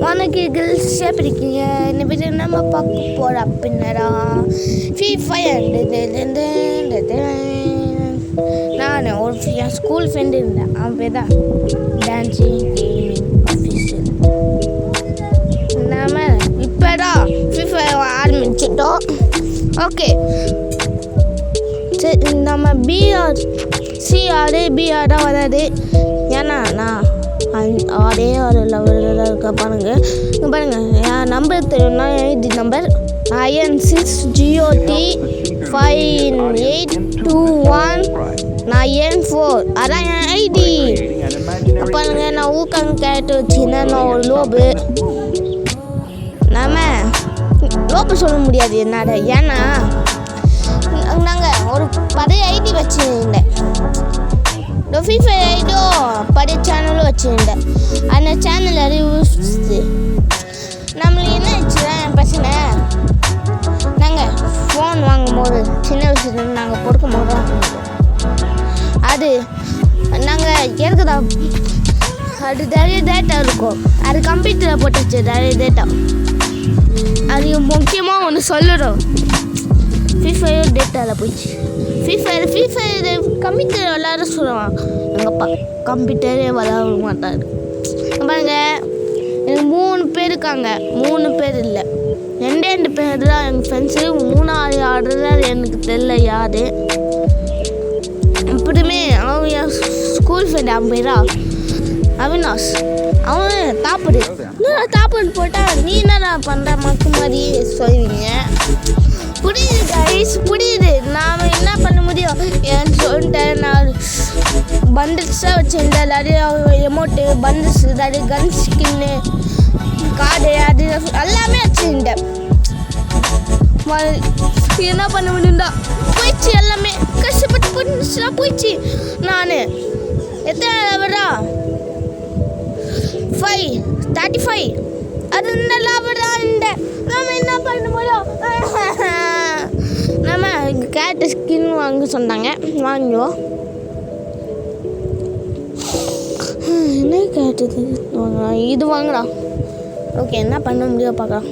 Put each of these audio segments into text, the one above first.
உனக்கு கேர்ள்ஸே பிடிக்குங்க இந்த வீட்டு நம்ம பார்க்க போகிற அப்படின்னடா ஃப்ரீ ஃபயர். நான் ஒரு என் ஸ்கூல் ஃப்ரெண்டு இருந்தேன், அவன் பேர் தான் டான்ஸிங் கேமிங் ஆஃபீஸர். நம்ம இப்போ தான் ஃப்ரீ ஃபயர் ஆரம்பிச்சிட்டோம். ஓகே சரி, நம்ம பிஆர் சிஆர் பிஆர் தான் வராது. ஏன்னா நான் அதே ஒரு லெவலில் இருக்க பாருங்க. இங்கே பாருங்கள், என் நம்பர் தெரியும்னா ஐடி நம்பர் IN6GOT 582194. அதான் என் ஐடி. பாருங்க, நான் ஊக்காங்க கேரக்டர் வச்சுன்னா நான் ஒரு லோபு. நம்ம லோபு சொல்ல முடியாது என்னடா, ஏன்னா நாங்கள் ஒரு பழைய ஐடி வச்சுருந்தேன். ஃப்ரீ ஃபயர் ஐடியோ பழைய சேனலும் வச்சுருந்தேன். அந்த சேனல் ரிவ்யூஸ் நம்மளுக்கு என்ன ஆச்சுன்னா என் பிரச்சனை, நாங்கள் ஃபோன் வாங்கும்போது சின்ன வயசுலேருந்து நாங்கள் கொடுக்கும் போது அது நாங்கள் இருக்குதா அது நிறைய டேட்டா இருக்கும். அது கம்ப்யூட்டரில் போட்டுச்சு நிறைய டேட்டா. அது முக்கியமாக ஒன்று சொல்லணும், ஃப்ரீ ஃபயர் டேட்டாவில் போயிடுச்சு. ஃப்ரீ ஃபயர் கம்ப்யூட்டர் விளாட சொல்லுவான் எங்கள் அப்பா, கம்ப்யூட்டரே விளாட மாட்டார். பாருங்க, எனக்கு 3 பேர் இருக்காங்க. 3 பேர் இல்லை, 2 பேர் தான் எங்கள் ஃப்ரெண்ட்ஸு. 3ஆவது ஆடுறது எனக்கு தெரியல யார். எப்படியுமே அவன் என் ஸ்கூல் ஃப்ரெண்டு, அவன் பேரா அவினாஷ். அவன் தாப்படு போட்டால் நீ என்னடா பண்ணுற மக்கு மாதிரி சொல்லுவீங்க. புரியுது கைஸ், புரியுது. நாம் என்ன பண்ண முடியும் ஏன்னு சொல்லிட்டேன். நான் பண்டில்ஸாக வச்சுருந்தேன், நிறைய எமௌண்ட்டு பண்டில்ஸ், நிறைய கன் ஸ்கின்னு, கார்டு, அது எல்லாமே வச்சுருந்தேன். என்ன பண்ண முடியும்டா, போயிடுச்சு எல்லாமே. கஷ்டப்பட்டு போயிடுச்சுலாம் போயிடுச்சு. நான் எத்தனை லெவலா 35 அது இந்த லெவலா இந்த நம்ம என்ன பண்ண முடியும். நம்ம கேரக்டர் ஸ்கின் வாங்க சொன்னாங்க, வாங்குவோம். என்ன கேரக்டர் வாங்கலாம், இது வாங்கலாம். ஓகே, என்ன பண்ண முடியும் பார்க்கலாம்.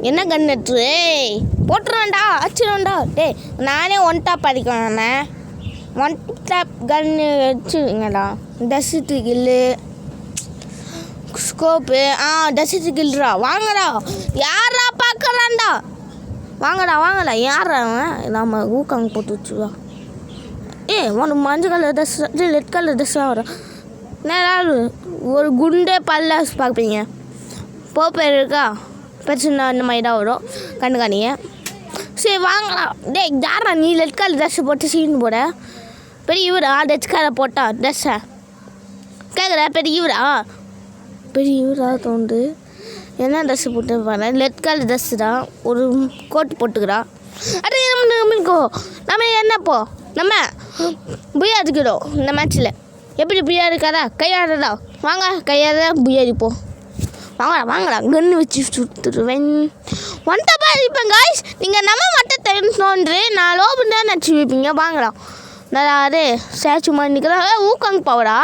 என்ன கன் எடுத்து போட்டுருவேன்டா, அடிச்சிடுவேன்டா. நானே ஒன் டாப் அடிக்கணும். ஒன் டாப் கன்னு வச்சுங்கடா. டஸ்ட்டு கில்லு, ஸ்கோப்பு, டஸ்ட்டு கில்றா. வாங்கடா, யாரா பார்க்குறான்டா, வாங்கடா. யாரா நம்ம ஊக்காங்க போட்டு வச்சுருவா. உனக்கு மஞ்சள் கலர் ட்ரெஸ், ரெட் கலர் ட்ரெஸ்ஸாக வரும். நேராக ஒரு குண்டே பல்ல பார்ப்பீங்க. போப்பேர் இருக்கா பிரச்சனை, அந்த மாதிரி தான் வரும். கண்டுக்கானிங்க. சரி வாங்கடா. யாரா நீ ரெட் கலர் ட்ரெஸ்ஸு போட்டு சீன் போட? பெரியவரா ரெட் கலர் போட்டா ட்ரெஸ்ஸை கேட்குற? பெரியவரா தோண்டு என்ன ட்ரெஸ்ஸு போட்டு பாரு. ரெட் கலர் ட்ரெஸ்ஸு தான், ஒரு கோட் போட்டுக்கிறா. அது நம்ம என்னப்போ நம்ம புயா இருக்கிறோம் இந்த மேட்ச்சில். எப்படி புயா இருக்காதா? கையாடுறதா? வாங்க கையாடுறா, புயா இருப்போம். வாங்கடா கன்று வச்சு சுற்றுருவேன். ஒன்ட்டப்பா இருப்பேன் காய்ஸ். நீங்கள் நம்ம மட்டும் தெரிஞ்சோன்று நான் லோபுன்னு தான் நினச்சி வைப்பீங்க. வாங்கடா, நல்லா ஸ்டாச்சு மாதிரி நிற்கிறா. ஊக்காங் பவரா?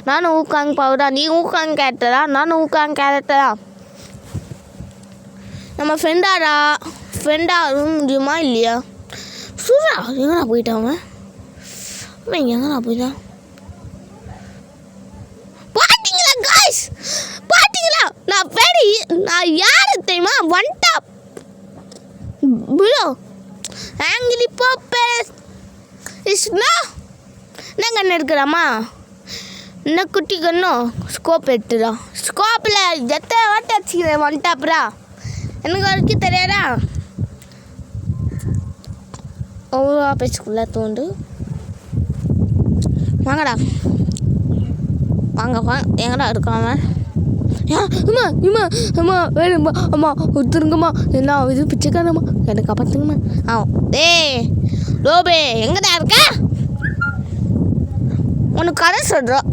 நானும் ஊக்காங் பவரா. நீ ஊக்காங் கேரக்டரா? நானும் ஊக்காங் கேரக்டரா. நம்ம ஃப்ரெண்டாக முடியுமா இல்லையா? சூடா எங்கடா போயிட்டான் எங்கடா போயிட்டான்? பார்த்தீங்களா காய்ஸ், பார்த்தீங்களா? நான் யாரு தெரியுமா? ஒன் டாப் ப்ரோ ஆங்கிலி போப்பே இஸ்னா. என்ன கண்ணு எடுக்கிறாமா? என்ன குட்டி கண்ணும் ஸ்கோப் எடுத்துடா. ஸ்கோப்பில் எத்தனை வாட்டி வச்சுக்கிறேன் ஒன் டாப்ரா, எனக்கு வரைக்கும் தெரியாதா? அவ்வளோ பேச்சுக்குள்ளே தோண்டு. வாங்கடா, வாங்க எங்கடா இருக்காம? அம்மா வேணும்மா, அம்மா ஒருத்தருங்கம்மா, என்ன இது பிச்சைக்காரம்மா, எனக்கு காப்பாற்றுங்கம்மா. லோபே எங்கடா இருக்க? உனக்கு கதை சொல்கிறோம்.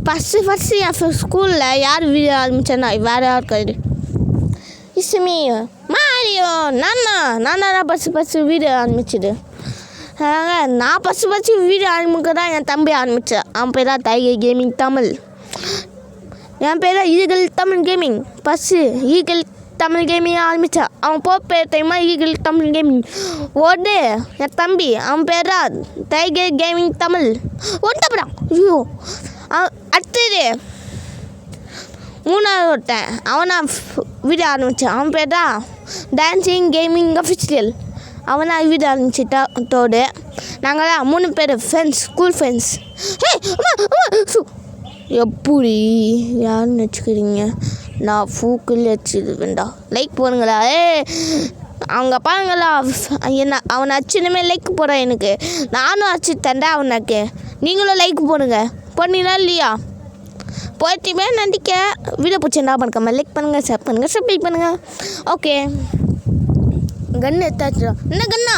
ஃபஸ்ட்டு என் ஸ்கூலில் யார் வீடியோ ஆரம்பிச்சேன்னா வேறு யார் கதை இசுமி மாரியோ நானா ஃபஸ்ட்டு வீடியோ ஆரம்பிச்சிடு. நான் ஃபஸ்ட்டு வீடியோ ஆரம்பிக்க தான் என் தம்பி ஆரம்பித்தேன். அவன் பேர் தான் டைகர் கேமிங் தமிழ். என் பேர் eagle Tamil gaming. First eagle Tamil gaming ஆரம்பித்தா அவன் பேர் தெரியுமா? Eagle Tamil gaming. ஓடு என் தம்பி அவன் பேரா டைகர் கேமிங் தமிழ். ஒன்றுப்படா ஐயோ. அடுத்தது மூணாவது ஒருத்தன் அவனா வீடியோ ஆரம்பித்தான். அவன் பேர் தான் டான்ஸிங் கேமிங் அஃபிஷியல். அவனா வீடியோ ஆரம்பிச்சிட்டோடு நாங்களாம் 3 பேர் ஃப்ரெண்ட்ஸ், ஸ்கூல் ஃப்ரெண்ட்ஸ். எப்படி யாருன்னு வச்சுக்கிறீங்க? நான் ஃபூக்கில் வச்சுருவேண்டா. லைக் போடுங்களா? அவங்க பாருங்களா என்ன அவனை அச்சுனுமே லைக் போடுறான். எனக்கு நானும் அச்சு தண்டா அவனுக்கு. நீங்களும் லைக் போடுங்க. பண்ணினா இல்லையா? போயிட்டுமே நடிக்க வீடியோ பிடிச்சா பண்ணுக்காம லைக் பண்ணுங்கள், ஷேர் பண்ணுங்கள், சப்ஸ்கிரைப் பண்ணுங்கள். ஓகே கன்று எடுத்தாச்சு. என்ன கண்ணா?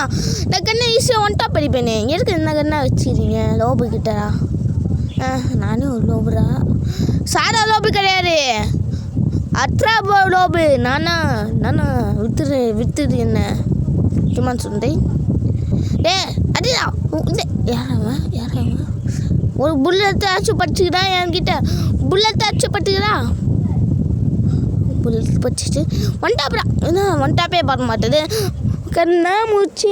நான் கண்ணை ஈஸியாக ஒன்ட்டா படிப்பேனே. எதுக்கு என்ன கண்ணா வச்சுக்கிறீங்க? லோபு கிட்டடா. நானே ஒரு லோபுடா. சாரா லோபு கிடையாது, அத்ராபோ லோபு. நானா வித்துடு என்ன சும்மா சொன்னேன். அதுதான் யாராவன் ஒரு புல்லத்தை அச்சு படிச்சுக்கிறான் என்கிட்ட. புல்லத்தை அச்சு படிச்சுக்கிறான். புல்லட் படிச்சுட்டு ஒன்டாப்ரா என்ன ஒன்டாப்பே பார்க்க மாட்டேது. கண்ணா மூச்சு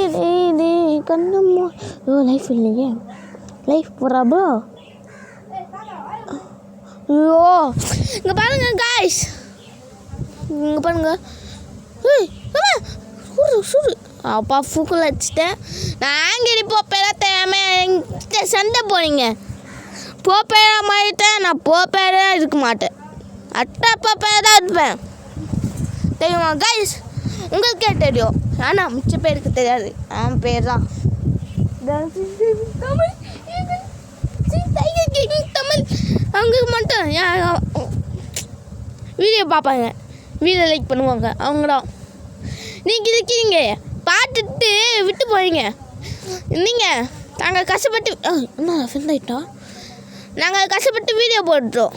கண்ணம்மா. லைஃப் இல்லையே. லைஃப் போகிறாப்போ. ஐயோ இங்கே பாருங்க காய்ஸ், இங்கே பாருங்க. சுடு அப்பா ஃபூக்கில் வச்சுட்டேன். நான் ஆங்கிடி போப்பேரா தெரியாமல் சண்டை போனீங்க. போப்பேரா மாறிட்டேன். நான் போப்பேரா இருக்க மாட்டேன். அட்டாப்பா தான் இருப்பேன். தெரியுமா காய்ஸ்? உங்களுக்கே தெரியும், ஆனால் மிச்ச பேருக்கு தெரியாது. என் பேர் தான் தமிழ். அவங்களுக்கு மட்டும் வீடியோ பார்ப்பாங்க, வீடியோ லைக் பண்ணுவாங்க. அவங்க தான் நீங்கள் இருக்கீங்க. பார்த்துட்டு விட்டு போவீங்க. நீங்கள் நாங்கள் கஷ்டப்பட்டு என்ன ஃப்ரெண்ட் ஆகிட்டோம். நாங்கள் கஷ்டப்பட்டு வீடியோ போட்டுறோம்.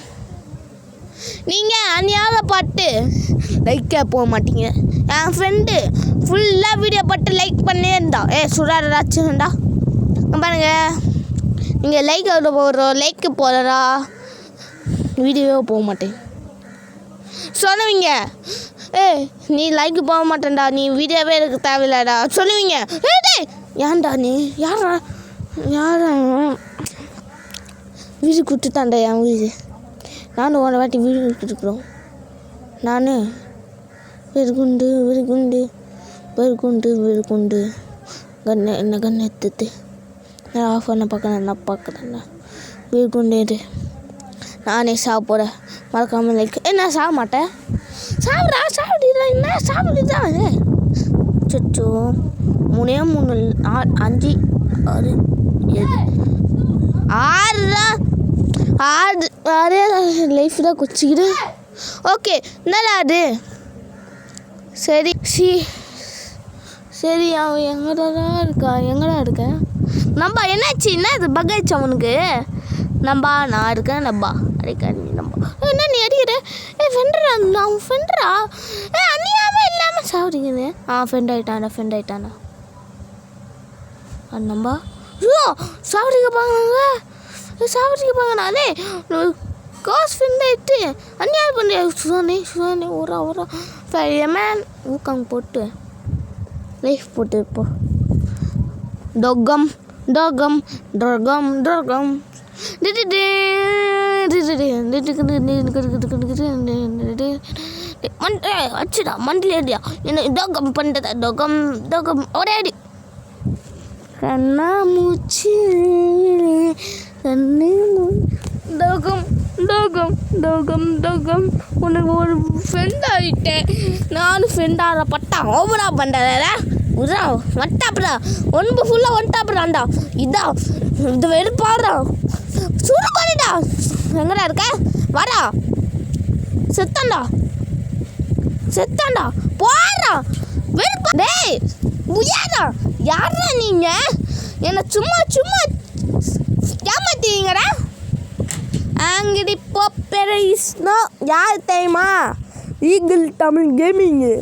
நீங்கள் அநியாய பாட்டு லைக்கே போக மாட்டீங்க. என் ஃப்ரெண்டு ஃபுல்லாக வீடியோ போட்டு லைக் பண்ணே இருந்தா. சுடாடாச்சுண்டா பாருங்க. நீங்கள் லைக் எவ்வளோ போடுறோம், லைக்கு போடுறா வீடியோவே போக மாட்டேன் சொல்லுவீங்க. நீ லைக்கு போக மாட்டேன்டா, நீ வீடியோவே எனக்கு தேவையில்லடா சொல்லுவீங்க. ஏன்டா நீ யாரா வீடு கொடுத்துட்டான்டா என் வீடு. நானும் ஒரு வாட்டி வீடு கொடுத்துருக்குறோம். நான் வெறுகுண்டு கண்ணை என்ன கண்ணை எடுத்துட்டு நான் ஆஃப் பண்ண பார்க்குறேன்னா வெறுகுண்டு நானே சாப்பிட்றேன். மறக்காமல் லைக். நான் சாப்பிட மாட்டேன். சாப்பிடுறா என்ன சாப்பிடுதான். சொச்சோ 3 5 6 7 6 லைஃப் தான் குச்சிக்கிடு. ஓகே நல்லா அது சரி அவன் எங்கடா இருக்க நம்பா? என்னாச்சு? என்ன இது பகாயிச்சு அவனுக்கு? நம்பா நான் இருக்கேன். நம்பா அடிக்காது நம்பா. என்ன நீ அடிக்கிற? ஃப்ரெண்டரா அவன் ஃப்ரெண்டரா? அநியாயமே இல்லாமல் சாப்பிடுங்க. ஃப்ரெண்ட் ஆகிட்டானா நம்பா? ஐயோ சாப்பிடுங்க நானே காசு ஃப்ரெண்ட் ஆகிட்டு அநியாயம் பண்ணுறேன். சுதானே ஊரா மேன் ஊக்கம் போட்டு லைஃப் போட்டு இப்போ டொகம் அச்சுடா மண்டில் ஏடியா என்ன டொகம் பண்ணுறதா? டொகம் ஒரே அடி. கண்ணா மூச்சு கண்ணு டொகம் உனக்கு ஒரு ஃப்ரெண்ட் ஆகிட்டேன். நானும் ஃப்ரெண்ட் ஆகிற பட்டா ஓவரா பண்ணுறதா உரா வட்டாப்புடா ஒன்பு ஃபுல்லாக வட்டாப்புடாண்டா. இதான் இது வெறுப்பாடுறா சுடு பாருடா. எங்கடா இருக்க? வரா செத்தாண்டா போடுறா வெறுப்பா. டேய் உயாரா யாரா நீங்கள்? என்னை சும்மா ஏமாத்தீங்கடா. ஆங்கிடி பாப்பரைஸ்னா யார் தெரியுமா? ஈகிள் தமிழ் கேமிங்கு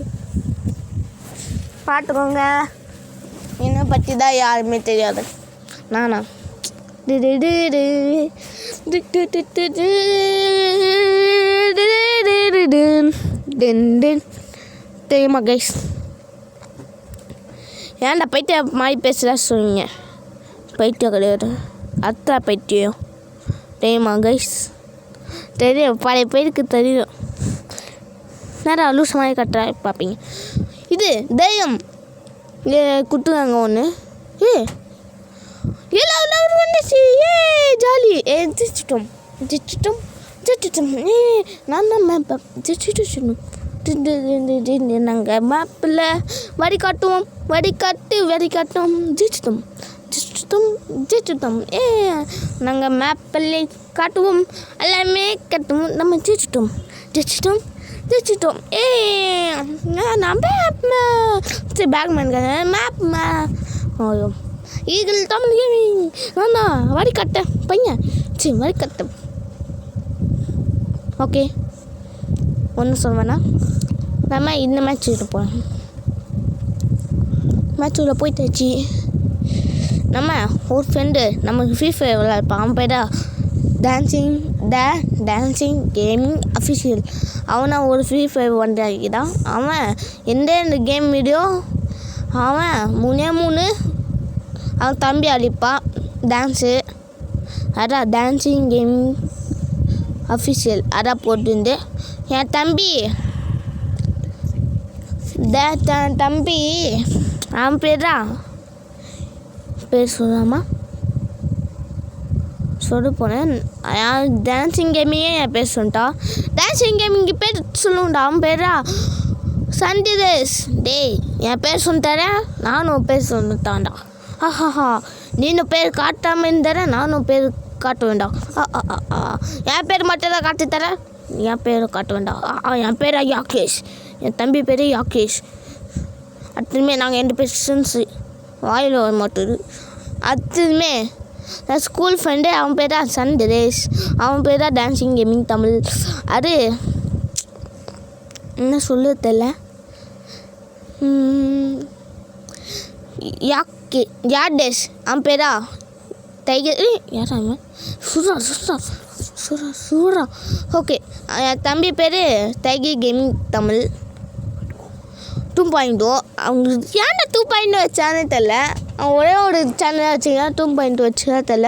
பார்த்துக்கோங்க. என்னை பற்றி தான் யாருமே தெரியாது. நானா தெரியுமா கைஸ்? ஏன்டா பைத்திய மாதிரி பேசுகிறா சொல்லுங்க. பைத்தியம் கிடையாது, அத்தா பைத்தியம். தெரியுமா கைஸ்? தெரியும், பழைய பேருக்கு தெரியும். நேரா லூஸ் மாதிரி கட்டுறா பார்ப்பீங்க. இது தெய்வம் குட்டுவாங்க ஒன்று. எல்லாரும் வந்துச்சு. ஜாலி. ஜிச்சிட்டோம் ஜிச்சிட்டோம் ஜிச்சிட்டோம். நான் தான் ஜிச்சிட்டு நாங்கள் மேப்பில் வடிகாட்டுவோம். வடிகாட்டுவோம். ஜிச்சிட்டோம் ஜிச்சிட்டோம் ஜிச்சிட்டோம். நாங்கள் மேப்பில் காட்டுவோம். எல்லாமே கட்டுவோம். நம்ம ஜிச்சிட்டோம் ஜிச்சிட்டோம் ஜிச்சிட்டோம். நான் சரி பேக்மேன் மேப் ஐயோ ஈகிள் தமிழ் கேமிங். நான் தான் வடிகட்ட பையன். சரி வடிகட்ட. ஓகே, ஒன்றும் சொல்வேண்ணா. நம்ம இந்த மேட்ச் போகிறோம். மேட்ச்சுக்குள்ளே போய்த்தாச்சு. நம்ம ஒரு ஃப்ரெண்டு நமக்கு ஃப்ரீ ஃபயர் விளையாடுப்பான். அவன் பேரா டான்சிங் கேமிங் அஃபிஷியல். அவனை ஒரு ஃப்ரீ ஃபயர் வந்துதான். அவன் எந்த கேம் வீடியோ அவன் 3 அவன் தம்பி அழிப்பான் டான்ஸு. அதான் டான்சிங் கேமிங் அஃபிஷியல் அதான் போட்டுருந்து. என் தம்பி அவன் பேர் சொல்லாமா சொல்ல போனேன். டான்சிங் கேமிங்கே என் பேர் சொல்லிட்டான். டான்சிங் கேமிங்கு பேர் சொல்லுண்டா. அவன் பேரா சண்டிதேஷ். டேய் என் பேர் சொல்லித்தரேன், நானும் பேர் சொல்லிட்டான்டா. ஆஹாஹா, நீனும் பேர் காட்டாமல் இருந்தேன், நானும் பேர் காட்ட வேண்டாம். என் பேர் மட்டும் தான் காட்டித்தரேன், என் பேரை காட்ட வேண்டாம். என் பேர் யாகேஷ், என் தம்பி பேர் யாகேஷ். அடுத்ததுமே நாங்கள் 2 பேர் ஃப்ரெண்ட்ஸு. வாயில் வர மாட்டேது. அடுத்ததுமே நான் ஸ்கூல் ஃப்ரெண்டு. அவன் பேர் தான் சந்திரேஷ். அவன் பேர் தான் டான்சிங் கேமிங் தமிழ். அது என்ன சொல்ல தெரியல. யாடேஷ். அவன் பேரா டைகர். யாரா அவன்? சூரா. ஓகே, என் தம்பி பேர் டைகர் கேமிங் தமிழ் 2.0. அவங்க ஏன்டா 2.0 வச்சானே தெரில. அவன் ஒரே ஒரு சேனல் வச்சுக்கலாம். 2.0 வச்சுக்கா தெரில.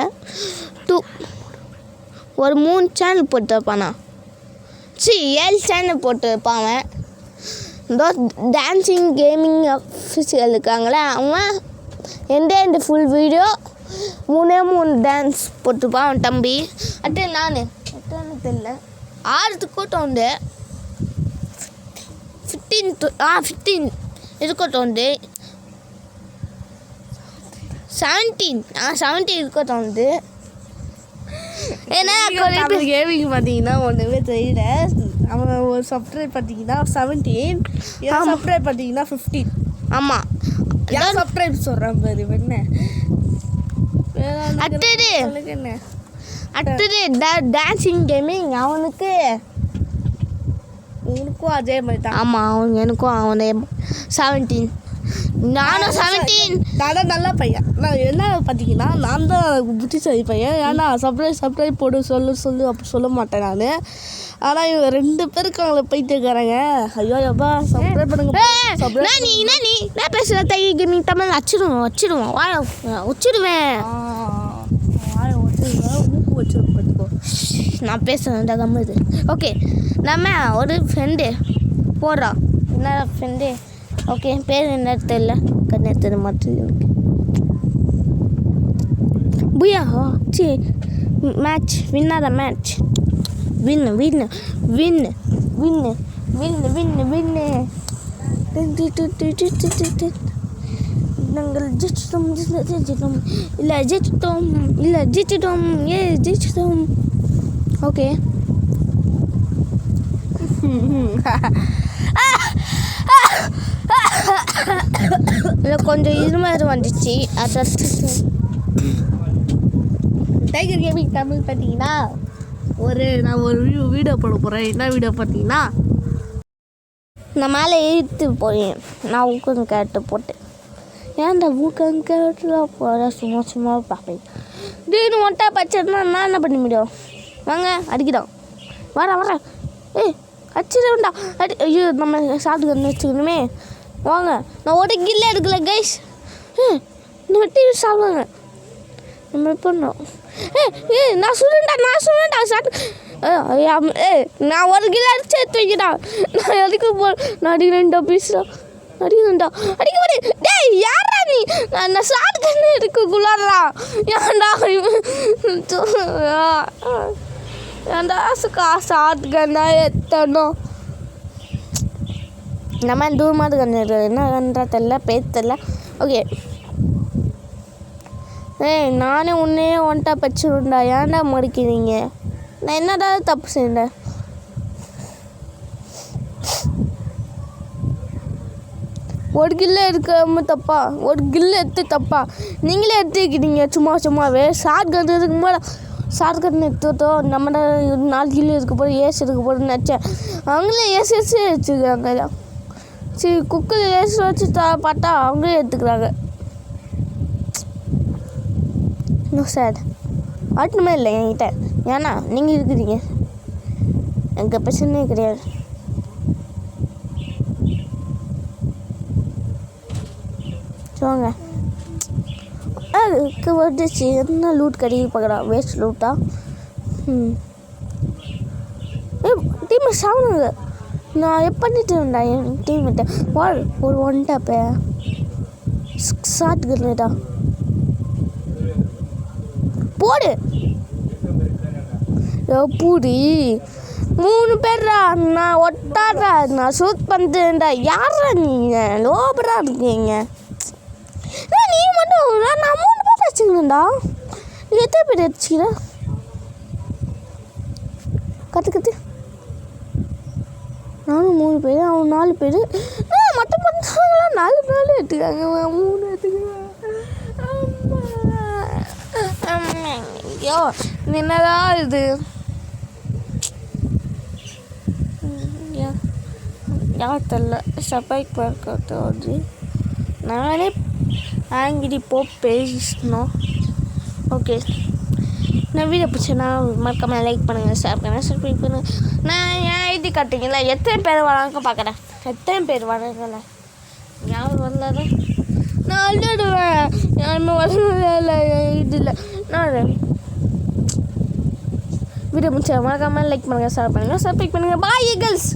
ஒரு 3 சேனல் போட்டு வைப்பானா. 7 சேனல் போட்டு வைப்பான் அவன். இதோ டான்சிங் கேமிங் அஃபிஷியல் இருக்காங்களே, அவன் எந்த ஃபுல் வீடியோ 3 டான்ஸ் போட்டுப்பான் அவன் தம்பி. அடுத்து நான் தெரியல 6 கூட்டம் உண்டு. 15 இருக்கட்டும் உண்டு. 17 இருக்கட்டும் உண்டு. ஏன்னா கேமிங் பார்த்தீங்கன்னா ஒன்றுமே தெரியல. அவன் ஒரு சப்ஸ்கிரைப் பார்த்தீங்கன்னா 17, சப்ஸ்கிரைப் பார்த்தீங்கன்னா 15. ஆமாம், ஏன் சப்ஸ்கிரைப் சொல்கிறேன் பாரு. என்ன அடுத்தது டான்சிங் கேமிங் அவனுக்கு உனக்கும் அதே மாதிரி தான். ஆமாம், எனக்கும் அவனே 17. நானும் 17. நான் நல்ல பையன். நான் என்ன பார்த்தீங்கன்னா நான் தான் புத்திசாலி பையன். ஏன்னா சப்ஸ்கிரைப் போடு சொல்லு அப்படி சொல்ல மாட்டேன் நான். ஆனால் இவங்க 2 பேருக்கு அவங்கள பைத்தியக்காரங்க. ஐயோ அப்பா சப்ஸ்கிரைப் பண்ணுங்க. நீ நான் பேசுகிற டைகர் கேமிங் தமிழ் வச்சிடுவோம் வாழை வச்சிடுவேன். மூக்கு வச்சிருக்கோம் பார்த்துக்கோ. நான் பேசுகிறேன் கம்மு இது. ஓகே, நம்ம ஒரு ஃப்ரெண்டு போடுறோம். என்ன ஃப்ரெண்டு? ஓகே, பேர் என்ன தெரியல, கண்ணே தெரிய மாட்டேங்குது எனக்கு. புயா சி மேட்ச் வின்னாத மேட்ச் வின்னு நாங்கள் ஜெயிச்சிட்டோம். ஜெயிச்சிட்டோம். ஓகே, இல்லை கொஞ்சம் இருமாதிரி வந்துச்சு. அதான் டைகர் கேமிங் தமிழ் பார்த்தீங்கன்னா நான் ஒரு வீடியோ போட போகிறேன். என்ன வீடியோ பார்த்தீங்கன்னா, நான் மேலே ஏறித்து போயேன். நான் உட்காந்து கேட்டு போட்டேன். ஏன்டா மூக்கங்கிட்ட போகிற சும்மா சும்மா பார்ப்பேன் திடீர்னு ஒட்டா பச்சைன்னா நான் என்ன பண்ண முடியும் வாங்க அடிக்கிட்டான் வரேன் ஏய் அடிச்சிடா ஐயோ நம்ம சாப்பிட்டு வந்து வச்சுக்கணுமே வாங்க நான் ஒரு கில்லே எடுக்கல கைஸ் இந்த வெட்டி சாப்பிடுவாங்க நம்ம பண்ணோம் நான் சுடுண்டா நான் ஒரு கிலோ அடிச்சு எடுத்து வைக்கிட்டா நான் எதுக்கு நான் அடிக்கிறேன்டா பீஸ்டா அடிக்கிறேன்டா அடிக்க போறேன் டேய் யாரா நீ நான் ஷார்ட் கன் இருக்குள்ளாரா ஏன்டா ஏன்டா ஷார்ட் கன்னா எத்தணும் நம்ம தூரமாவது கண்ணு இருக்குது என்ன கன்றா தெரில பேர் தெரில ஓகே நானே உன்னே ஒன்ட்டா பச்சுருண்டா ஏன்டா மறிக்கிறீங்க நான் என்னடா தப்பு செய்யண்டேன் ஒரு கில்லு எடுக்காம தப்பா ஒரு கில்லு எடுத்து தப்பா நீங்களே எடுத்துக்கிறீங்க சும்மாவே ஷார்ட் கன் இதுக்கு மேலே ஷார்ட் கன் எடுத்துட்டோம் நம்ம 4 கில்லு இருக்க போது ஏஸ் இருக்க போதுன்னு நினச்சேன் அவங்களே ஏசி வச்சுருக்காங்க சரி குக்கில் ஏசி வச்சு பார்த்தா அவங்களே எடுத்துக்கிறாங்க இன்னும் சார் ஆட்டணுமே இல்லை என்கிட்ட ஏன்னா நீங்கள் இருக்கிறீங்க எனக்கு பிரச்சனையே கிடையாது சொல்லுங்க அதுக்கு வந்துச்சு என்ன லூட் கிடைக்க பார்க்குறான் வேஸ்ட் லூட்டா டீமை சாப்பிடுங்க நான் எப்போ பண்ணிட்டு இருந்தேன் என் டீம்கிட்ட ஒரு ஒன்டாப்ப ஷார்ட் கன்னுடா போடு பூரி 3 பேர்ரா நான் ஒட்டாடுறா நான் ஷூட் பண்ணுறேன்டா யாரா நீங்கள் லோபராக இருக்கீங்க நீ மட்டும் நான் 3 பேர் வச்சுக்கணுண்டா நீ எத்தனை பேர் வச்சுக்கிற கற்று நானும் 3 பேர் அவன் 4 பேர் மட்டும் பண்ணுறாங்களா 4 எடுத்துக்காங்க 3 எடுத்துக்காங்க ஐயோ என்னதான் இது யார் தெரில சபைக்கு பார்க்கறது நானே ஆங்கிரி பேசணும் ஓகே நான் வீடியோ பிடிச்சேன்னா மறக்காம லைக் பண்ணுங்கள் ஷேர் பண்ணுங்கள் சப்ஸ்கிரைப் பண்ணுங்கள் நான் ஏன் ஐடி காட்டுங்களா எத்தனை பேர் வராங்க பார்க்குறேன் எத்தனை பேர் வராங்கல்ல யாரும் வரலாத நான் அள்ளிடுவேன் யாருமே வரல இது இல்லை நான் வீடியோ பிடிச்சா மறக்காம லைக் பண்ணுங்கள் ஷேர் பண்ணுங்கள் சப்ஸ்கிரைப் பண்ணுங்கள் பாய் கேர்ள்ஸ்